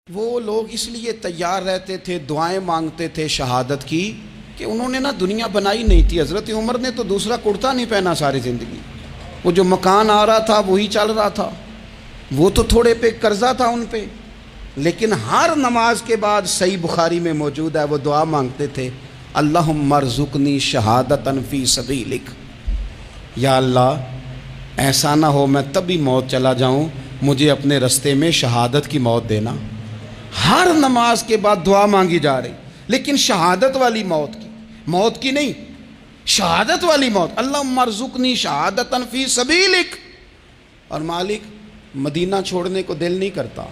وہ لوگ اس لیے تیار رہتے تھے، دعائیں مانگتے تھے شہادت کی کہ انہوں نے دنیا بنائی نہیں تھی۔ حضرت عمر نے تو دوسرا کرتا نہیں پہنا ساری زندگی، وہ جو مکان آ رہا تھا وہی چل رہا تھا، وہ تو تھوڑے پہ قرضہ تھا ان پہ، لیکن ہر نماز کے بعد صحیح بخاری میں موجود ہے وہ دعا مانگتے تھے، اللہم ارزقنی شہادتا فی سبیلک، یا اللہ ایسا نہ ہو میں تبھی موت چلا جاؤں، مجھے اپنے رستے میں شہادت کی موت دینا۔ ہر نماز کے بعد دعا مانگی جا رہی، لیکن شہادت والی موت کی نہیں، شہادت والی موت، اللہم ارزقنی شہادتا فی سبیلک۔ اور مالک مدینہ چھوڑنے کو دل نہیں کرتا،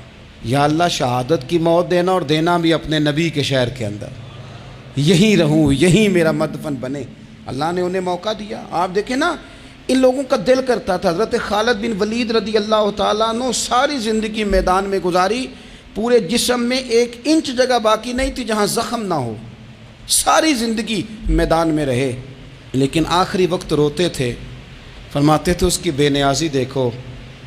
یا اللہ شہادت کی موت دینا، اور دینا بھی اپنے نبی کے شہر کے اندر، یہیں رہوں، یہیں میرا مدفن بنے۔ اللہ نے انہیں موقع دیا۔ آپ دیکھیں نا، ان لوگوں کا دل کرتا تھا۔ حضرت خالد بن ولید رضی اللہ تعالیٰ عنہ ساری زندگی میدان میں گزاری، پورے جسم میں 1 انچ جگہ باقی نہیں تھی جہاں زخم نہ ہو، ساری زندگی میدان میں رہے، لیکن آخری وقت روتے تھے، فرماتے تھے اس کی بے نیازی دیکھو،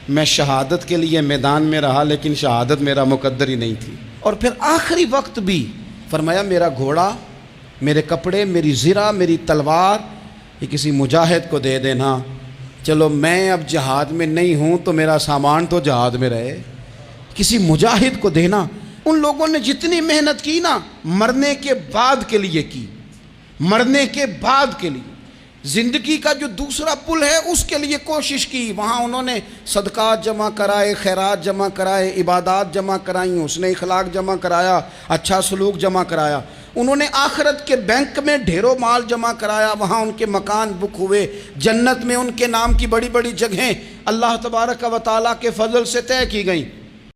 میں شہادت کے لیے میدان میں رہا لیکن شہادت میرا مقدر ہی نہیں تھی۔ اور پھر آخری وقت بھی فرمایا میرا گھوڑا، میرے کپڑے، میری زرہ، میری تلوار یہ کسی مجاہد کو دے دینا، چلو میں اب جہاد میں نہیں ہوں تو میرا سامان تو جہاد میں رہے، کسی مجاہد کو دینا۔ ان لوگوں نے جتنی محنت کی نا، مرنے کے بعد کے لیے کی، مرنے کے بعد کے لیے، زندگی کا جو دوسرا پل ہے اس کے لیے کوشش کی۔ وہاں انہوں نے صدقات جمع کرائے، خیرات جمع کرائے، عبادات جمع کرائیں، حسن اخلاق جمع کرایا، اچھا سلوک جمع کرایا۔ انہوں نے آخرت کے بینک میں ڈھیروں مال جمع کرایا، وہاں ان کے مکان بک ہوئے، جنت میں ان کے نام کی بڑی بڑی جگہیں اللہ تبارک و تعالیٰ کے فضل سے طے کی گئیں۔